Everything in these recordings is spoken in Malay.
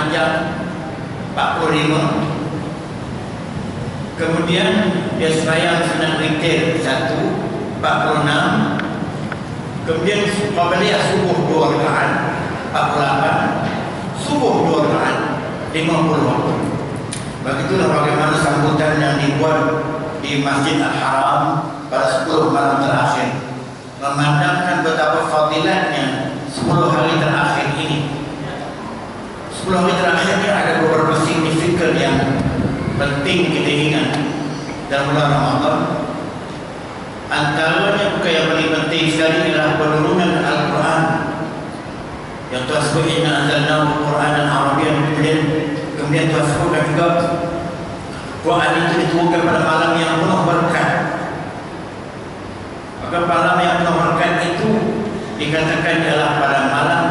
jam 45. Kemudian dia sembahyang sunat witir 1 46. Kemudian qabliyah subuh 2 rakaat 48. Subuh 2 rakaat 50 waktu. Begitulah bagaimana sambutan yang dibuat di Masjid Al-Haram pada 10 malam terakhir, memandangkan betapa fadilatnya 10 hari terakhir ini. 10 hari terakhir ini ada beberapa signifikan yang penting kita ingat dalam bulan Ramadan. Antaranya bukan yang paling penting sekali adalah penurunan Al-Quran yang Tuhan sebut inna anzalnahu Qur'anan Arabiyyan. Kemudian Tuhan sebutkan juga Quran itu diturunkan pada malam yang penuh berkat. Maka malam yang penuh berkat itu dikatakan adalah pada malam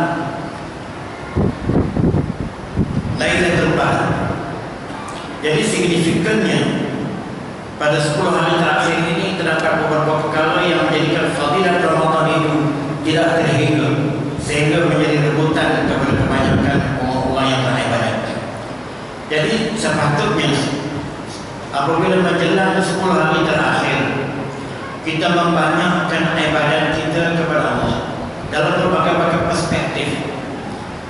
Lailatul Qadar. Jadi signifikannya pada 10 hari terakhir ini terdapat beberapa perkara yang menjadikan fadilat Ramadan itu tidak terhingga, sehingga menjadi rebutan kepada kebanyakan orang-orang yang beribadat. Jadi sepatutnya apabila menjelang 10 hari terakhir kita membanyakkan ibadat kita kepada Allah dalam berbagai-bagai perspektif,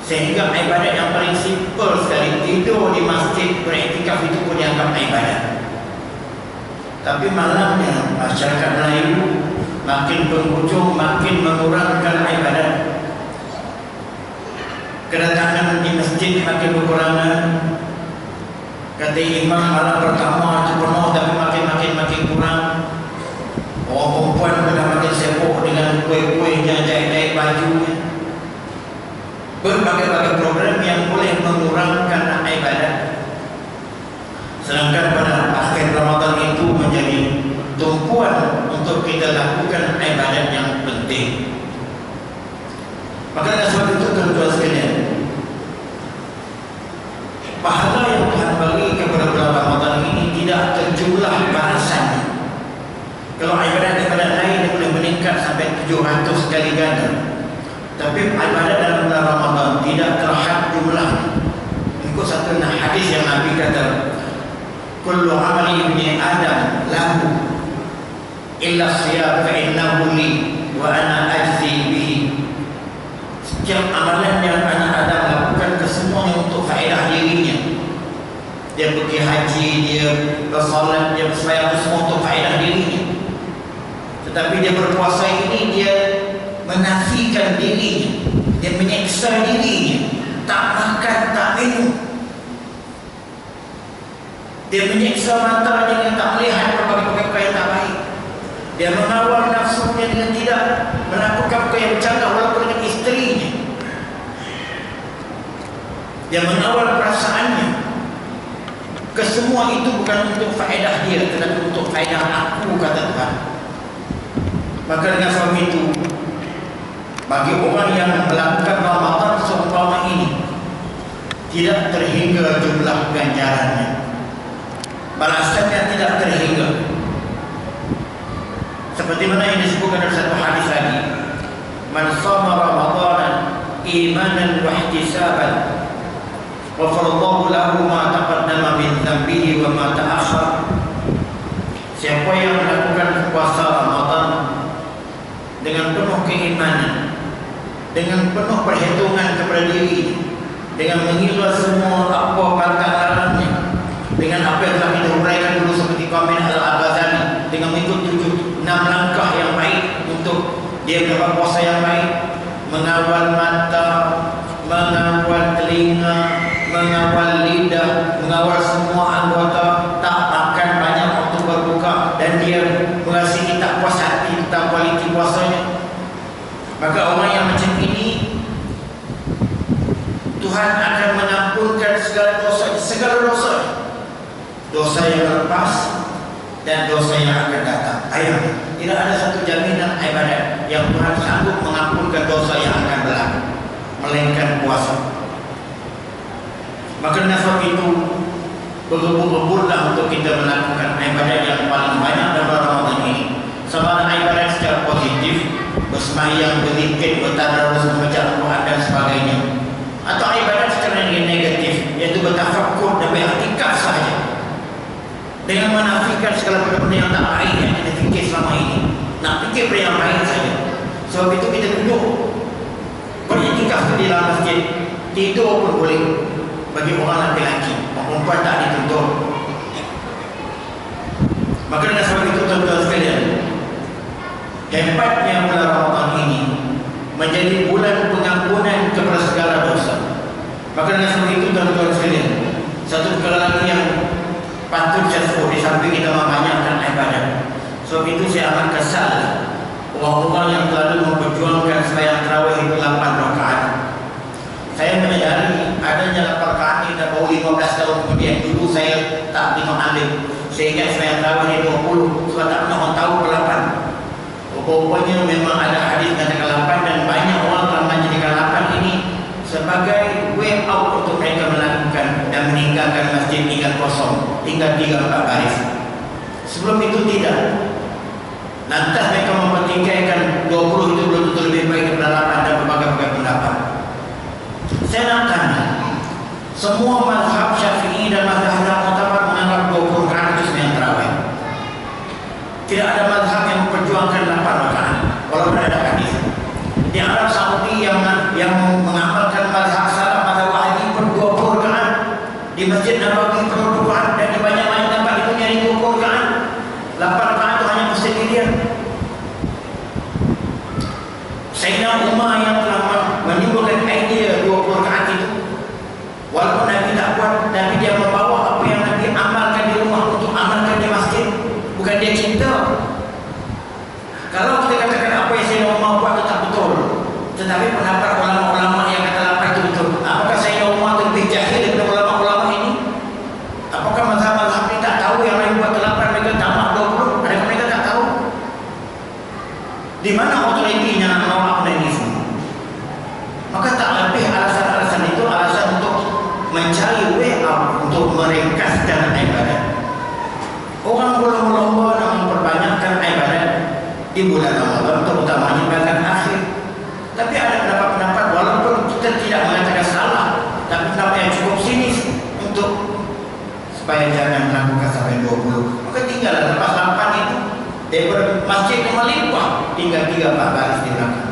sehingga ibadat yang paling simpel sekali tidur di masjid beriktikaf itu pun dianggap ibadat. Tapi malamnya masyarakat Melayu makin penghujung, makin mengurangkan ibadat. Kedatangan di masjid makin berkurangan. Kata imam malam pertama itu penuh, tapi makin kurang. Orang perempuan sudah makin sibuk dengan kuih-kuihnya, jahit-jahit bajunya. Berbagai-bagai program yang boleh mengurangkan ibadat. Sedangkan pada akhir Ramadan itu menjadi tumpuan untuk kita lakukan ibadat yang penting. Maka dengan sebab itu tuan-tuan sekalian, pahala yang Tuhan bagi kepada bulan Ramadan ini tidak terjumlah balasannya. Kalau ibadat-ibadat lain dia boleh meningkat sampai 700 kali ganda, tapi ibadat dalam bulan Ramadan tidak terhad jumlah. Ikut satu hadis yang Nabi kata, kullu amali ibni Adam lahu illa siyam fa innahu li wa ana ajzi bihi. Setiap amalan yang anak Adam lakukan kesemuanya untuk faedah dirinya. Dia pergi haji, dia bersolat, dia bersembahyang, semua untuk faedah dirinya. Tetapi dia berpuasa ini dia menafikan dirinya, dia menyeksa dirinya, tak makan, tak minum. Dia menyeksa mata dengan tak melihat berbagai perkara yang tak baik. Dia mengawal nafsunya dengan tidak melakukan perkara yang bercakap walaupun dengan isterinya. Dia mengawal perasaannya. Kesemua itu bukan untuk faedah dia, tetapi untuk faedah aku, kata Tuhan. Maka dengan sebab itu, bagi orang yang melakukan Ramadan seumpama ini, tidak terhingga jumlah ganjarannya, balasannya tidak terhingga. Seperti mana yang disebutkan dalam satu hadis lagi, man shama Ramadan imanan wa ihtisaban ghafarallahu lahu ma taqaddama min dhanbihi wa ma ta'akhkhar. Siapa yang melakukan puasa Ramadan dengan penuh keimanan, dengan penuh perhitungan kepada diri, dengan menghilangkan semua apa pantang larangnya, dengan apa yang telah kita uraikan dulu seperti komen Al-Ghazali, dengan mengikut 6 langkah yang baik untuk dia mendapat puasa yang baik, mengawal mata, mengawal telinga, mengawal lidah, mengawal semua anggota, tak makan banyak waktu berbuka, dan dia mengasihi tak puas hati tentang kualiti puasanya. Maka orang yang macam ini, Tuhan akan mengampunkan segala dosa, dosa yang lepas dan dosa yang akan datang. Tidak ada satu jaminan ibadat yang Tuhan sanggup mengampunkan dosa yang akan berlaku, melainkan puasa. Maka dengan sebab itu, berebut-rebutlah untuk kita melakukan ibadat yang paling banyak dalam Ramadan ini. Sama ada ibadat secara positif, bersembahyang, berzikir, bertadarus, membaca Al-Quran dan sebagainya, atau ibadat secara negatif, menafikan segala benda yang tak baik yang kita fikir selama ini. Nak fikir benda yang baik saja. Sebab itu kita duduk beriktikaf di dalam masjid, tidur pun boleh bagi orang lelaki, perempuan tak dituntut. Maka dengan sebab itu tuan-tuan sekalian, hebatnya bulan Ramadan ini menjadi bulan pengampunan kepada segala dosa. Maka dengan sebab itu tuan-tuan sekalian, satu perkara lagi yang patut saya sebut di samping kita membanyakkan ibadah. Sebab itu saya amat kesal orang-orang yang selalu memperjuangkan sembahyang tarawih itu 8 rakaat. Saya menyadari adanya 8 rakaat ini dah baru 15 tahun kemudian. Dulu saya tak tengok alim. Saya ingat sembahyang tarawih ini 20, sebab tak pernah orang tahu ke-8. Rupanya memang ada hadis katakan 8 dan banyak orang telah menjadikan 8 ini sebagai way out untuk mereka melakukan dan meninggalkan masjid tinggal kosong, tinggal 3-4 baris. Sebelum itu tidak. Lantas mereka mempertingkatkan 20 itu belum tentu lebih baik daripada 8 dan berbagai-bagai pendapat. Saya nak tanya, semua mazhab Syafi'i dan mazhab Mu'tabar menganggap 20 rakaat itu sembahyang tarawih. Tidak ada mazhab yang memperjuangkan 8 rakaat walaupun ada hadis. Di Arab Saudi yang mengamalkan mazhab salaf, mazhab Wahabi pun 20 rakaat. Di Masjid Nabawi pun 20 rakaat, dan di banyak-banyak tempat itu nyari 20 rakaat. 8 rakaat itu hanya persendirian. Sayyidina Umar yang telah menimbulkan idea 20 rakaat itu, walaupun Nabi tak buat, tapi dia membawa apa yang Nabi amalkan di rumah untuk amalkan di masjid. Bukan dia cinta. Kalau kita katakan apa yang Sayyidina Umar buat itu tak betul, tetapi pendapat ulama-ulama yang kata 8 itu betul, apakah Sayyidina Umar itu lebih jahil daripada ulama-ulama ini? Apakah mazhab-mazhab ini tak tahu yang lain buat 8, mereka tamat 20? Adakah mereka tak tahu? Di mana otoritinya nak menolak benda ini semua? Maka tak lebih alasan-alasan itu alasan untuk mencari way out, untuk meringkaskan ibadah. Orang berlomba-lomba nak memperbanyakkan ibadah di bulan Ramadan, terutamanya bulan akhir. Tapi ada pendapat-pendapat, walaupun kita tidak mengatakan salah, tapi pendapat yang cukup sinis untuk supaya jangan melakukan sampai 20. Maka tinggallah lepas 8 itu, daripada masjid yang melimpah, tinggal 3-4 baris di belakang.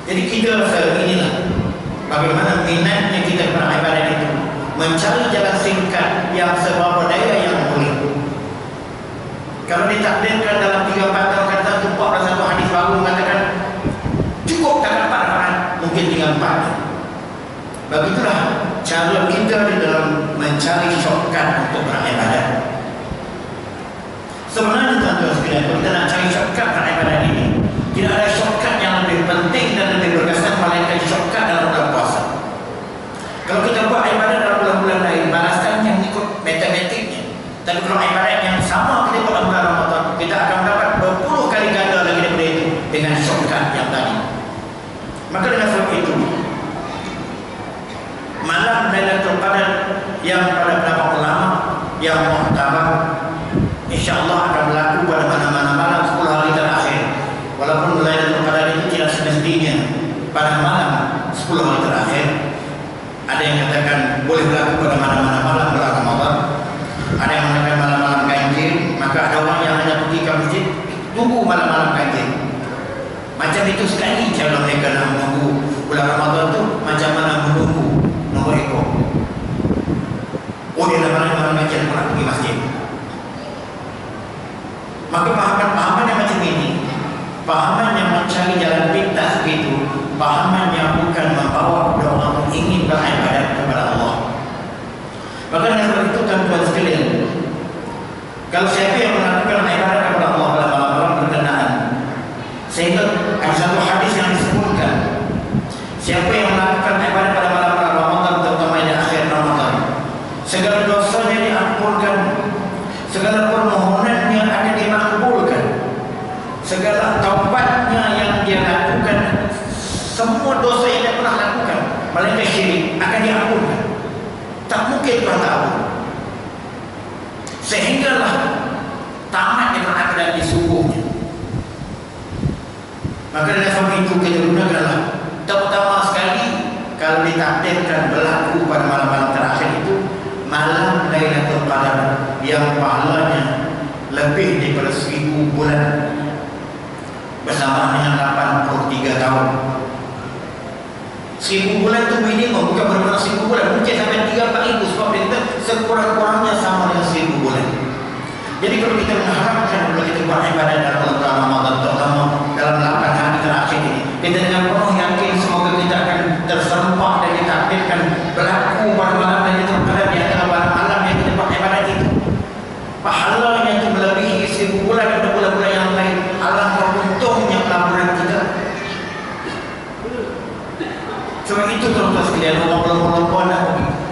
Jadi kita rasa inilah bagaimana minatnya kita beribadah itu, mencari jalan singkat yang seberapa daya yang boleh. Kalau ditakdirkan dalam 3-4 tahun kata tumpah pada satu hadis baru mengatakan cukup tak 4 rakaat, mungkin tinggal 4. Begitulah cara kita di dalam mencari shortcut untuk beribadah. Sebenarnya tuan-tuan sekalian, kalau kita nak cari shortcut beribadah ini, tidak ada shortcut yang lebih penting dan lebih berkesan melainkan shortcut dalam bulan puasa. Kalau kita buat ibadah dalam bulan-bulan lain, balasan yang ikut matematiknya. Tapi kalau ibadah yang sama kita buat dalam bulan Ramadan, kita akan mendapat berpuluh kali ganda lagi daripada itu dengan shortcut yang tadi. Maka dengan sebab itu, malam Lailatul Qadar yang pada pendapat ulama yang muhtabar, insya-Allah akan berlaku pada mana-mana malam 10 hari terakhir. Walaupun Lailatul Qadar itu tidak semestinya pada malam 10 hari terakhir. Ada yang katakan boleh berlaku pada mana-mana malam bulan Ramadan. Ada yang mengatakan malam-malam ganjil. Maka ada orang yang hanya pergi ke masjid tunggu malam-malam ganjil. Macam itu sekali cara mereka nak menunggu bulan Ramadan tu, macam mana menunggu nombor ekor. Oh, dia nak malam-malam ganjil pun nak pergi masjid. Maka pahaman yang macam ini, pahaman yang mencari jalan pintas begitu, pahaman yang bukan membawa orang ingin beribadat kepada Allah. Maka dengan sebab itu tuan-tuan sekalian, kalau siapa yang melakukan ibadat kepada Allah pada malam-malam berkenaan, sehingga ada satu hadis yang disebutkan, siapa yang melakukan ibadat pada malam-malam Ramadan, terutama di akhir Ramadan, segala dosanya diampunkan, segala permohonannya akan dimakbulkan, segala taubatnya yang dia lakukan, semua dosa yang dia pernah lakukan, melainkan syirik, akan diampunkan. Tak mungkin Tuhan tahu. Sehinggalah tamat yang ada di sungguhnya. Maka dengan sebab itu kita gunakanlah, terutama sekali kalau ditakdirkan berlaku pada malam-malam terakhir itu, malam Lailatul Qadar. yang pahalanya lebih daripada 1000 bulan bersamaan dengan 83 tahun. 1000 bulan itu minimum, bukan bermakna 1000 bulan, mungkin sampai 3-4 ribu, sebab kita sekurang-kurangnya sama dengan 1000 bulan. Jadi kalau kita mengharapkan, kalau kita buat ibadah dalam bulan Ramadan, terutama dalam 8 hari terakhir ini, kita dengan penuh yakin semoga kita akan terserempak dan ditakdirkan berlaku pada malam dan itu pada di antara malam yang kita buat ibadah itu. Pahalanya itu melebihi 1000 bulan dan bulan-bulan yang lain. Alangkah untungnya pelaburan kita. Sebab itu tuan-tuan sekalian, orang belum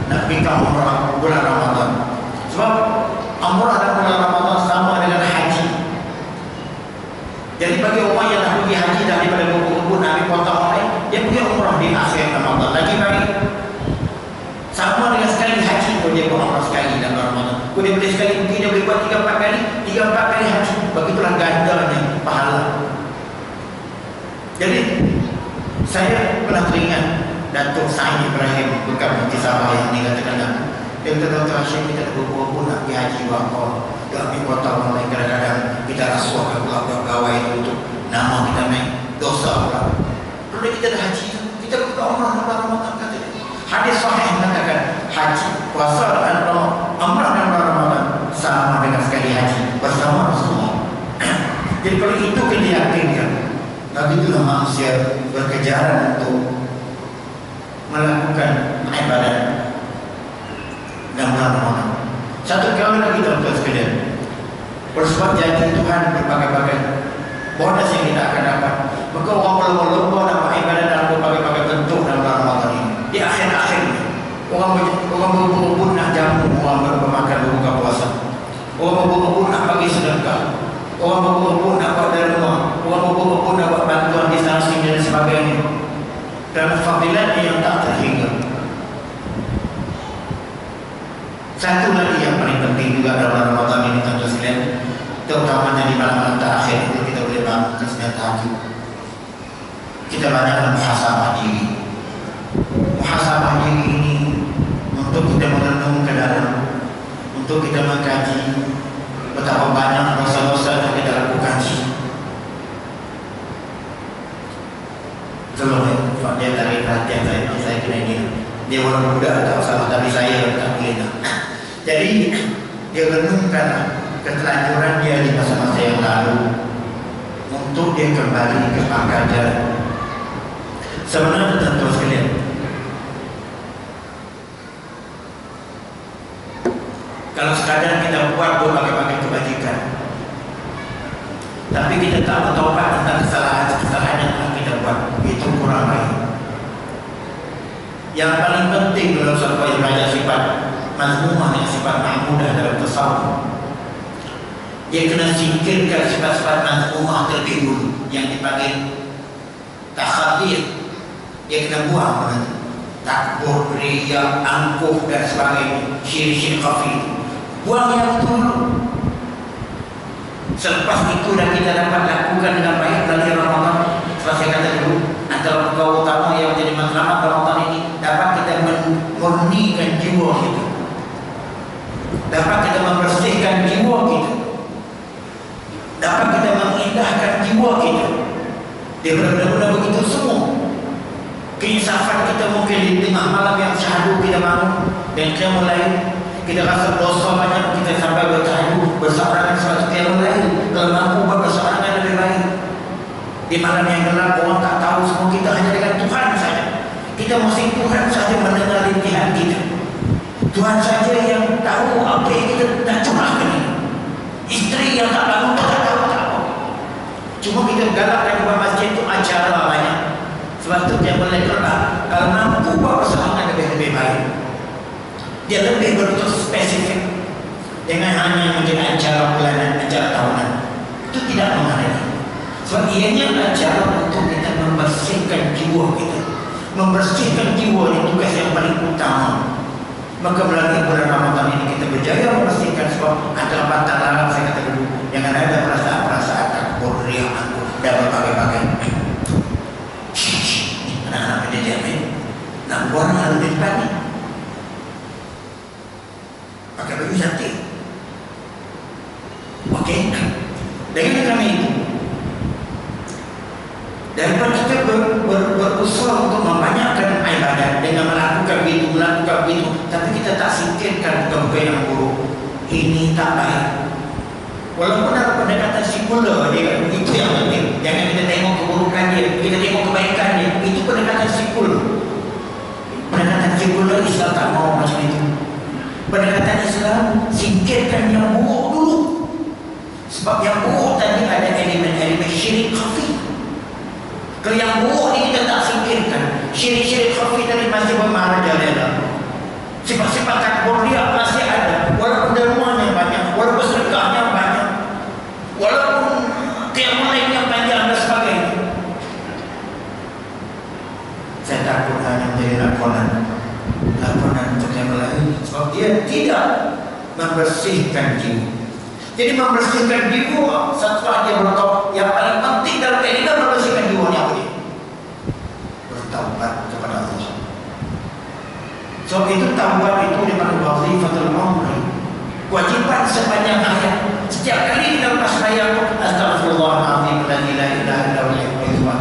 nak pergi umrah bulan Ramadan. Sebab umrah dan bulan Ramadan sama dengan haji. Jadi bagi orang yang dah pergi haji daripada berkebun ambil potong lain, dia pergi umrah di akhir Ramadan. Lagi baik. Sama dengan sekali haji kalau dia buat umrah sekali dalam Ramadan. Kalau dia boleh sekali pergi, dia boleh buat 3-4 kali, 3-4 kali haji. Begitulah gandanya pahala. Jadi saya pernah teringat Datuk Said Ibrahim, bukan Mufti Sabah yang ni katakan, dia kata Dr. Hashim, kita berbuat pun nak pergi haji wakil, dia ambil kota orang lain, kadang-kadang kita rasuah pula pegawai untuk nama kita main dosa pula. Kalau kita dah haji, kita buka umrah dalam Ramadan, kata dia. Hadis sahih mengatakan haji, puasa dan umrah dan Ramadan sama dengan sekali haji bersama Rasulullah. Jadi kalau itu kita yakinkan, tapi itulah manusia berkejaran untuk melakukan ibadah dan bulan Ramadan. Satu kali lagi tuan-tuan sekalian, bersebab janji Tuhan berbagai-bagai bonus yang kita akan dapat. Maka orang berlomba-lomba dapat ibadah dalam berbagai-bagai bentuk dalam bulan Ramadan ini. Di akhir-akhir ini, orang berburu nak jamu, orang bermakan berbuka puasa. Orang berburu nak bagi sedekah. Orang berburu nak buat dari rumah. Orang berburu nak buat bantuan di sana sini dan sebagainya. Dan fadilat yang tak terhingga. Satu lagi yang paling penting juga dalam Ramadan ini tuan-tuan sekalian, terutamanya di malam-malam terakhir itu kita boleh bangun kesenangan tahajud. Kita banyakkan muhasabah diri. Muhasabah diri ini untuk kita merenung ke dalam, untuk kita mengkaji betapa banyak dosa-dosa yang kita lakukan. Tolong dia tarik perhatian saya kena ini. Dia orang muda tak salah, tapi saya tak boleh nak. Jadi dia renungkan ketelanjuran dia di masa-masa yang lalu untuk dia kembali ke pangkal jalan. Sebenarnya tuan-tuan sekalian, kalau sekadar kita buat berbagai-bagai kebajikan, tapi kita tak bertaubat tentang kesalahan-kesalahan yang telah kita buat, itu kurang baik. Yang paling penting dalam supaya belajar sifat mazmumah dan sifat mahmudah dalam tasawuf, dia kena singkirkan sifat-sifat mazmumah terlebih dulu yang dipanggil takhadir. Dia kena buang takbur, riya, angkuh dan sebagainya, syirik-syirik khafi. Buang yang itu dulu. Selepas itu dan kita dapat lakukan dengan baik melalui Ramadan. Setelah saya kata dulu, antara perkara utama yang menjadi matlamat Ramadan ini, dapat kita memurnikan jiwa kita, dapat kita membersihkan jiwa kita, dapat kita mengindahkan jiwa kita. Dia benar-benar begitu semua. Keinsafan kita mungkin di tengah malam yang syahdu kita bangun dan kita mulai kita rasa dosa banyak, kita sampai bertahajud berseorangan suatu qiyamul lail. Kalau mampu berseorangan lebih baik. Di malam yang gelap orang tak tahu, semua kita hanya dengan Tuhan saja. Kita mesti Tuhan saja mendengar rintihan kita. Tuhan saja yang tahu apa yang kita nak curahkan ini. Isteri yang tak bangun tak tahu apa. Cuma kita galakkan buat masjid itu acara banyak. Sebab itu dia boleh kelak. Kalau mampu buat berseorangan lebih baik. Dia lebih betul spesifik. Dengan hanya menjadi acara bulanan, acara tahunan, itu tidak menghargai. Sebab ianya acara untuk kita membersihkan jiwa kita. Membersihkan jiwa ini tugas yang paling utama. Maka melalui bulan Ramadan ini kita berjaya membersihkan. Sebab antara batang larang saya kata dulu, jangan ada perasaan-perasaan takbur, riya, dan berbagai-bagai. Anak-anak dia jamin nak buang yang lebih depan ni pakai baju cantik. berusaha untuk membanyakkan ibadat dengan melakukan begitu, tapi kita tak singkirkan bukan yang buruk. Ini tak baik. Walaupun ada pendekatan sekular dia, itu yang penting. Jangan kita tengok keburukan dia, kita tengok kebaikan dia. Itu pendekatan sekular. Pendekatan sekular Islam tak mau macam itu. Pendekatan Islam singkirkan yang buruk dulu. Sebab yang buruk tadi ada elemen-elemen syirik khafi. Kalau yang buruk ni kita tak singkirkan, syirik-syirik khafi tadi masih bermarajalela. Sifat-sifat takbur dia masih ada, walaupun dermanya banyak, walaupun sedekahnya banyak, walaupun qiyamul lailnya panjang dan sebagainya. Saya takut hanya menjadi lakonan untuk yang lain, sebab dia tidak membersihkan jiwa. Jadi membersihkan jiwa setelah dia bertaubat, yang paling penting dalam kehidupan membersihkan jiwanya apa dia? Bertaubat kepada Allah. Sebab itu taubat itu daripada wazifatul umri, kewajiban sepanjang hayat. Setiap kali kita lepas raya, astagfirullahaladzim la ilaha illa huwa.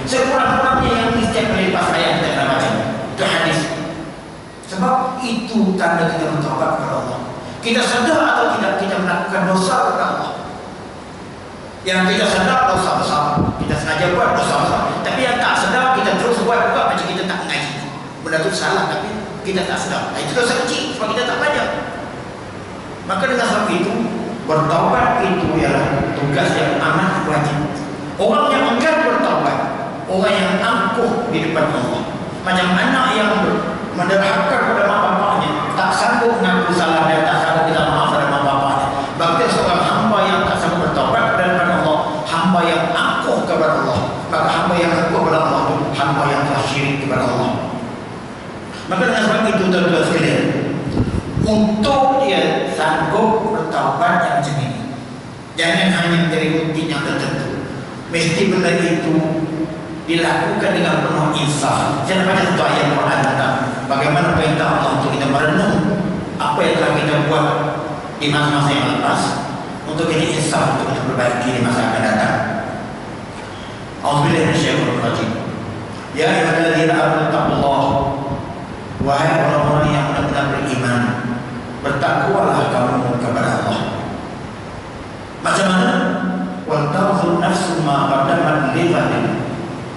Sekurang-kurangnya yang setiap kali lepas raya kita kena baca. Itu hadis. Sebab itu tanda kita bertaubat kepada Allah. Kita sedar atau tidak kita melakukan dosa kepada Allah. Yang kita sedar dosa besar, kita sengaja buat dosa besar. Tapi yang tak sedar kita terus buat juga macam kita tak ngaji. Benda itu salah tapi kita tak sedar. Itu dosa kecil sebab kita tak belajar. Maka dengan sebab itu bertaubat itu ialah tugas yang amat wajib. Orang yang enggan bertaubat, orang yang angkuh di depan Allah. Macam anak yang menderhaka kepada mak bapaknya, tak sanggup mengaku salah dan tak sanggup minta maaf pada mak bapaknya. Bagi seorang hamba yang tak sanggup bertaubat kepada Allah, hamba yang angkuh kepada Allah. Maka hamba yang angkuh kepada Allah itu hamba yang telah syirik kepada Allah. Maka dengan sebab itu tuan-tuan sekalian, untuk dia sanggup bertaubat yang macam ini, jangan hanya menjadi rutin yang tertentu. Mesti benda itu dilakukan dengan penuh insaf. Saya baca satu ayat Quran tentang bagaimana perintah Allah untuk kita merenung apa yang telah kita buat di masa-masa yang lepas, untuk ini insaf untuk kita perbaiki di masa akan datang. A'udzubillahi minasyaitonir rajim. Ya ayyuhalladzina amanu taqullaha, wahai orang-orang yang benar-benar beriman, bertakwalah kamu kepada Allah. Macam mana? Wal tanzur nafsun ma qaddamat lighadin.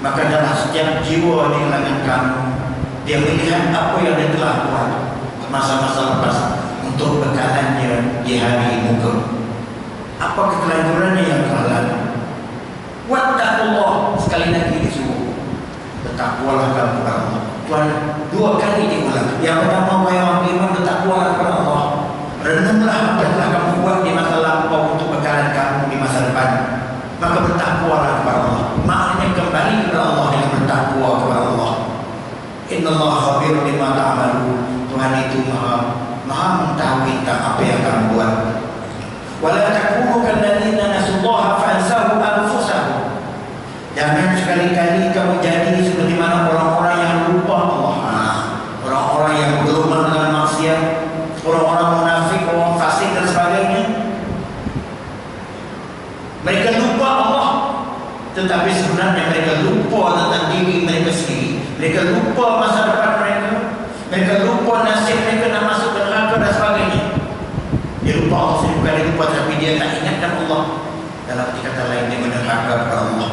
Maka dalam setiap jiwa di kalangan kamu, dia melihat apa yang dia telah buat masa-masa lepas untuk bekalannya di hari muka. Apa ketelanjurannya yang telah lalu. Wattaqullah, sekali lagi disuruh bertakwalah kamu kepada Allah. Tuhan dua kali diulang. Yang pertama, wahai orang beriman, bertakwalah kepada Allah. Renunglah apa yang telah kamu buat di masa lampau untuk bekalan kamu di masa depan. Maka bertakwalah kepada Allah. Maknanya kembali kepada Allah dengan bertakwa kepada Allah. Innallaha khabirun bima ta'malun. Tuhan itu maha mengetahui tentang apa yang kamu buat. Wala takunu kalladzina nasullaha fa'ansahu anfusahum. Jangan sekali-kali kamu jadi seperti mana orang-orang yang lupa Allah. Orang-orang yang berlumah dengan maksiat, orang-orang munafik, orang fasik dan sebagainya. Mereka lupa Allah, tetapi sebenarnya mereka lupa tentang diri mereka sendiri. Mereka lupa masa depan mereka. Mereka lupa nasib mereka nak masuk ke neraka dan sebagainya. Dia lupa Allah sendiri, bukan dia lupa, tapi dia tak ingatkan Allah. Dalam kata lain, dia menerhaka kepada Allah.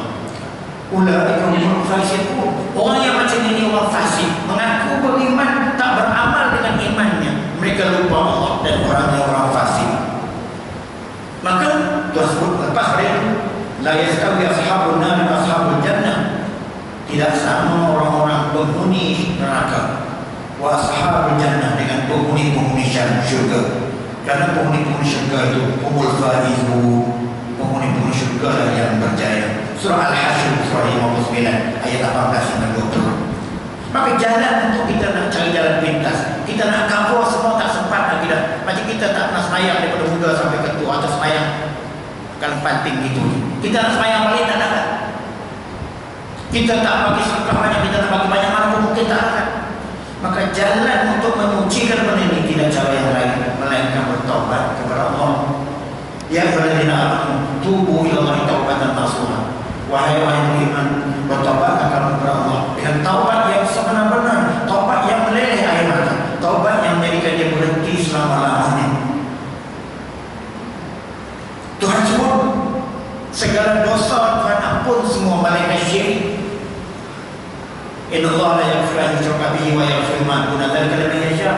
Ulaika humul fasiqun. Orang yang macam ini orang fasik, mengaku beriman, tak beramal dengan imannya. Mereka lupa Allah dan orangnya orang fasik. Maka Tuhan sebut lepas pada itu, la yastawi ashabun nar wa ashabul jannah. Tidak sama orang-orang penghuni neraka wa ashabul jannah dengan penghuni-penghuni syurga. Karena penghuni-penghuni syurga itu humul faizun, penghuni-penghuni syurga lah yang berjaya. Surah Al-Hasyr surah 59 ayat 18 dan 20. Maka jalan untuk kita nak cari jalan pintas, kita nak cover semua tak sempat lagi dah. Macam kita tak nak semayang daripada muda sampai ke tua, atau semayang kalau panting gitu. Kita nak semayang balik tak dapat. Kita tak bagi sedekah banyak, kita tak bagi banyak, mana pun mungkin tak dapat. Maka jalan untuk menyucikan benda ini tidak cara yang lain melainkan bertaubat kepada Allah. Ya ayyuhalladzina amanu tubu ila Allahi taubatan nasuha. Wahai orang yang beriman, bertaubatlah kamu kepada Allah dengan semua malaikat syirik. Inna Allah la yaghfiru an yushraka bihi wa yaghfiru ma duna dzalika liman yasha.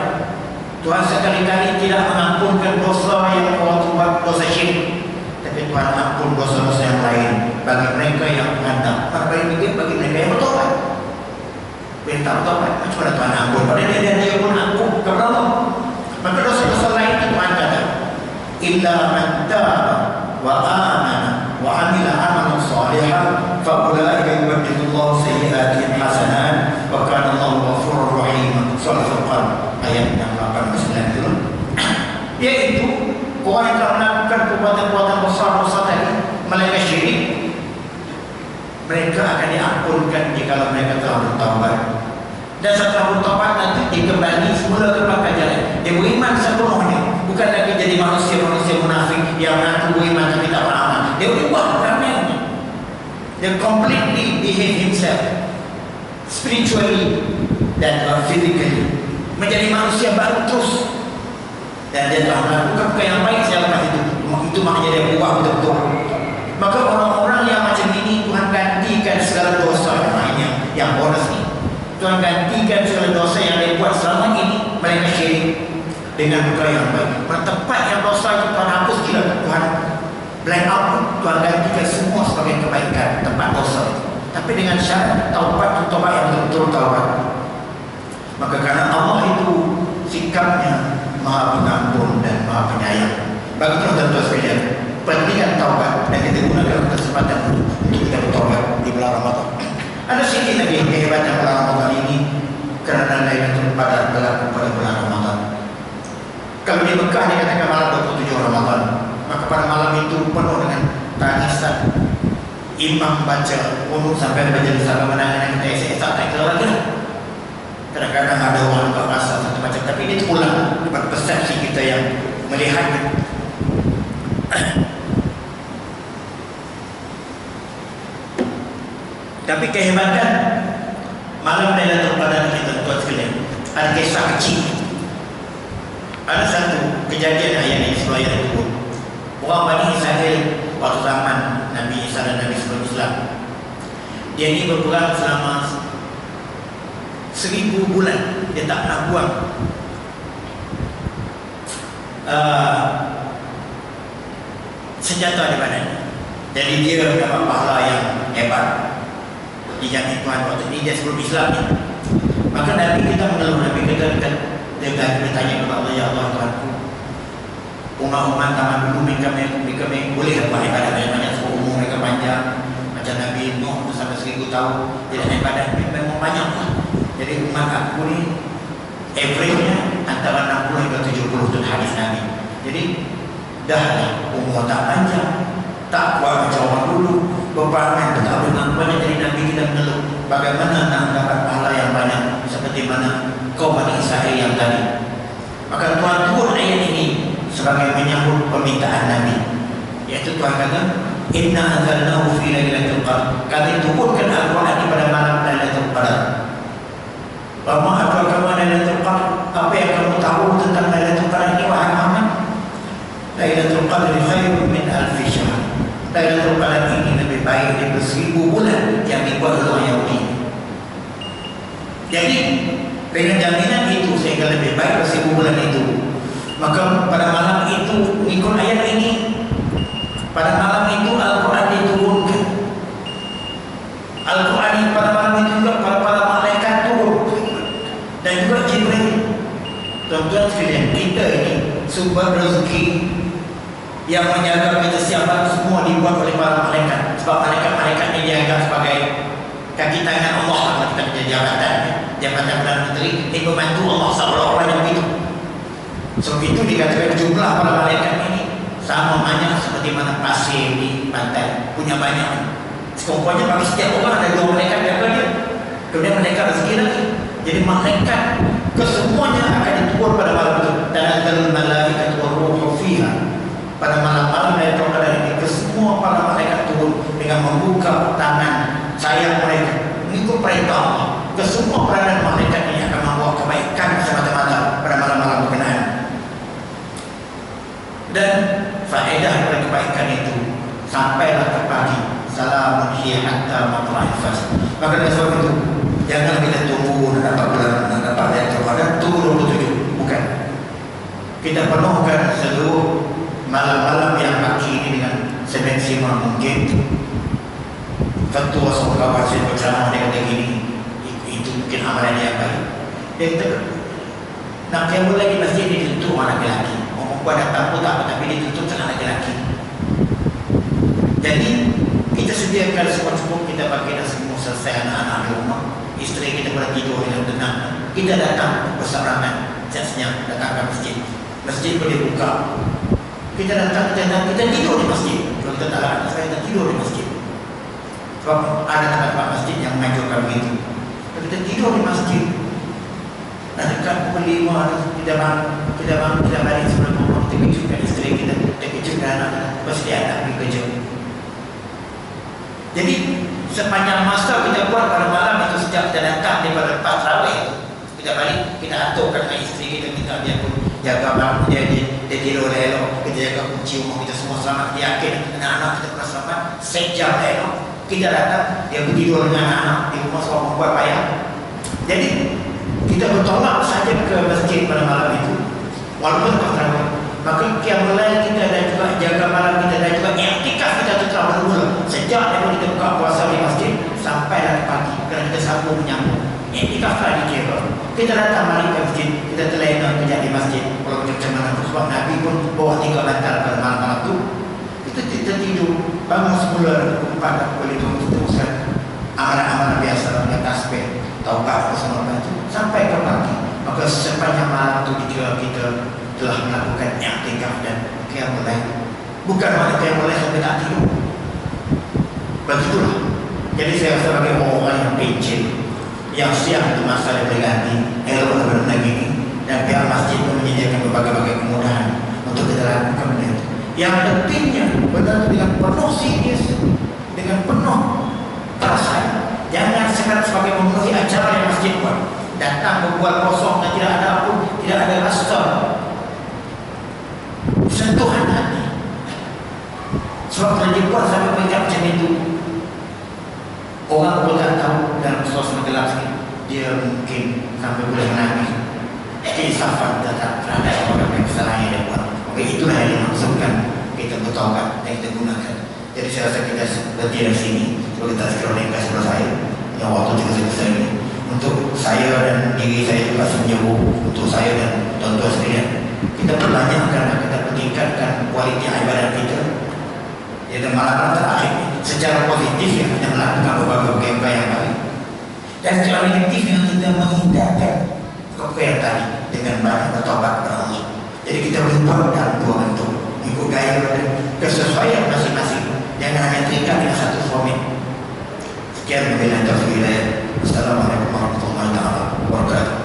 Tuhan sekali-kali tidak mengampunkan dosa yang orang buat, dosa syirik, tapi Tuhan ampun dosa-dosa yang lain bagi mereka yang mengandam. Bagi mereka yang bertobat. Perintah bertobat, macam mana Tuhan ampun? Padahal dia pun ampun kepada Allah. Maka dosa-dosa lain itu Tuhan kata, illa man taba wa amana wa amila amalan salihan fa ulaika yubaddilullahu sayyi'atihim hasanat wa kana Allahu ghafurur rahim. Surah Al-Qur'an ayat 89 itu. Yaitu orang yang telah melakukan perbuatan-perbuatan besar-besar tadi, malaikat syirik, mereka akan diampunkan jika mereka telah bertaubat. Dan setelah bertaubat nanti dikembali semula kepada jalan. Dia beriman sepenuhnya, bukan lagi jadi manusia-manusia munafik yang mengaku beriman tapi tak beramal. Dia ubah ramainya. Dia completely behave himself spiritually dan physically, menjadi manusia baru terus. Dan dia telah melakukan perkara yang baik selepas itu. Itu maknanya dia ubah betul-betul. Maka orang-orang yang macam ini Tuhan gantikan segala dosa yang lainnya, yang bonus ini. Tuhan gantikan segala dosa yang dia buat selama ini, mereka syirik, dengan perkara yang baik. Tempat yang dosa itu Tuhan hapus kira, Tuhan blank out, Tuhan gantikan semua sebagai kebaikan tempat dosa itu. Tapi dengan syarat taubat yang betul-betul taubat. Maka karena Allah itu sikapnya Maha Pengampun dan Maha Penyayang, bagi tuan-tuan sekalian, pentingnya taubat dan kita gunakan kesempatan untuk kita bertaubat di bulan Ramadan. Ada sedikit lagi kehebatan bulan Ramadan ini kerana Lailatul Qadar berlaku pada bulan Ramadan. Kalau di Mekah dikatakan malam 27 Ramadan, maka pada malam itu penuh dengan tangisan. Imam baca kunut sampai baca bersama menangan kita esok tak kira lagi. Kadang-kadang ada orang berasa satu macam, tapi ini pulang dapat persepsi kita yang melihatnya. Tapi kehebatan malam Lailatul Qadar kita tuan sekalian, ada kisah kecil. Ada satu kejadian ayat ini sebelum ayat itu. Orang Bani Israel waktu zaman Nabi Isa dan Nabi sebelum Islam, dia ini berperang selama 1000 bulan. Dia tak pernah buang senjata di badannya. Jadi dia dapat pahala yang hebat dijamin Tuhan waktu ini dia sebelum Islam ni. Maka Nabi kita mengeluh, Nabi kita bertanya kepada Allah, ya Allah Tuhanku, umat-umat zaman dulu mereka boleh buat ibadat banyak-banyak sebab umur mereka panjang. Macam Nabi Nuh sampai 1000 tahun tidak ibadat, memang banyak. Jadi umat aku ni average-nya antara 60 hingga 70 tu hadis Nabi. Jadi dah umur tak panjang, tak kuat macam orang dulu, berparangan tak benar banyak. Jadi Nabi kita mengeluh, bagaimana nak mendapat pahala yang banyak seperti mana kaum Bani Israel yang tadi. Maka Tuhan turun ayat ini sebagai menyambut permintaan Nabi, iaitu Tuhan kata, inna anzalnahu fi lailatul qadar. Kami turunkan Al-Quran ini pada malam Lailatul Qadar. Wa adraka ma Lailatul Qadar? Apa yang kamu tahu tentang Lailatul Qadar ini wahai Muhammad? Lailatul Qadar khairun min alfi syahr. Lailatul Qadar ini lebih baik daripada 1000 bulan yang dibuat oleh orang Yahudi. Jadi dengan jaminan itu sehingga lebih baik dari 1000 bulan itu. Maka pada malam itu, ikut ayat ini, pada malam itu Al-Quran diturunkan. Al-Quran ini pada malam itu juga para malaikat turun, dan juga Jibril. Tuan-tuan sekalian, kita ini sumber rezeki yang menjaga kita siapa semua dibuat oleh para malaikat. Sebab malaikat-malaikat ini dianggap sebagai kaki tangan Allah. Kalau kita punya jabatan Perdana Menteri, ini membantu Allah seolah-olah yang begitu. Sebab itu dikatakan jumlah para malaikat ini sama banyak seperti mana pasir di pantai, punya banyak. Sekurang-kurangnya bagi setiap orang ada 2 malaikat jaga dia. Kemudian malaikat rezeki lagi. Jadi malaikat kesemuanya akan diturun pada malam itu. Tanazzalul malaikatu waruhu fiha. Pada malam-malam Lailatul Qadar ini kesemua para malaikat turun dengan membuka tangan sayap mereka mengikut perintah Allah. Kesemua peranan malaikat ini akan membawa kebaikan semata-mata pada malam-malam berkenaan. Dan faedah dari kebaikan itu sampailah ke pagi. Salamun hiya hatta Kita penuhkan seluruh malam-malam yang pagi ini dengan semaksimal mungkin. Tentu Rasulullah SAW berceramah dia kata gini, itu mungkin amalan yang baik. Dia kata nak qiyamul lail di masjid ini ditutup orang lelaki. Orang perempuan datang pun tak apa, tapi dia tutup dengan lelaki. Jadi kita sediakan semua cukup, kita pakai dah semua selesai anak-anak di rumah, isteri kita pada tidur dengan tenang. Kita datang berserangan, senyap datang ke masjid. Masjid boleh buka. Kita datang, kita tidur di masjid. Kalau kita tak ada, kita tidur di masjid. Sebab ada tempat masjid yang mengajukan begitu. Kita tidur di masjid. Dan dekat pukul 5 kita balik sebelum rumah, kita kejutkan isteri kita, kita kejutkan anak kita, pasti dia anak pergi kerja. Jadi sepanjang masa kita buat pada malam itu, sejak kita datang daripada lepas tarawih itu, kita balik, kita aturkan dengan isteri kita, minta dia pun jaga malam dia tidur elok, kita jaga kunci rumah kita semua selamat, dia yakin anak-anak kita pernah selamat, sejam elok. Kita datang, dia tidur dengan anak-anak di rumah, semua membuat payah. Jadi kita bertolak saja ke masjid pada malam itu, walaupun lepas tarawih. Maka qiyamul lail kita dan juga jaga malam kita dan juga i'tikaf kita tu telah bermula sejak daripada kita buka puasa di masjid sampai nanti pagi, kerana kita sambung menyambung. I'tikaf telah dikira. Kita datang balik ke masjid, kita terlena kejap di masjid. Kalau macam mana tu, sebab Nabi pun bawa 3 bantal pada malam-malam tu. Kita tidur, bangun semula pada pukul 5, kita teruskan amalan-amalan biasa, dengan tasbih, taubat, bersama itu sampai ke pagi. Maka sepanjang malam tu dikira kita telah melakukan i'tikaf dan qiyamul lail. Bukan makna qiyamul lail sampai tak tidur. Begitulah. Jadi saya rasa bagi orang-orang yang pencet, yang siang itu masa dia berganti, elok benar-benar gini, dan pihak masjid pun menyediakan berbagai-bagai kemudahan untuk kita lakukan benda itu. Yang pentingnya benar dengan penuh serius, dengan penuh perasaan. Jangan sekarang sebagai memenuhi acara yang masjid buat, datang berbuat kosong dan tidak ada apa, tidak ada rasa sentuhan hati. Sebab kalau dia buat sampai peringkat macam itu, orang pun tak tahu dalam suasana gelap sikit, dia mungkin sampai boleh menangis. Keisafan terhadap orang-orang kesalahan yang dia buat. Maka itulah yang dimaksudkan kita bertaubat dan kita gunakan. Jadi saya rasa kita berhenti dari sini. Sebab kita sekiranya ringkas sebelah saya yang waktu juga selesai ini, untuk saya dan diri saya juga menjauh, untuk saya dan tuan-tuan sekalian, kita perbanyakkan dan kita meningkatkan kualiti ibadah kita. Jadi malam terakhir secara positif yang kita melakukan berbagai upaya yang baik, dan secara negatif yang kita menghindarkan keupayaan tadi dengan banyak bertobat kepada Allah. Jadi kita boleh buat dalam dua bentuk, ikut gaya dan kesesuaian masing-masing, jangan hanya terikat dengan satu format. Sekian wabillahi taufiq. Assalamualaikum warahmatullahi wabarakatuh.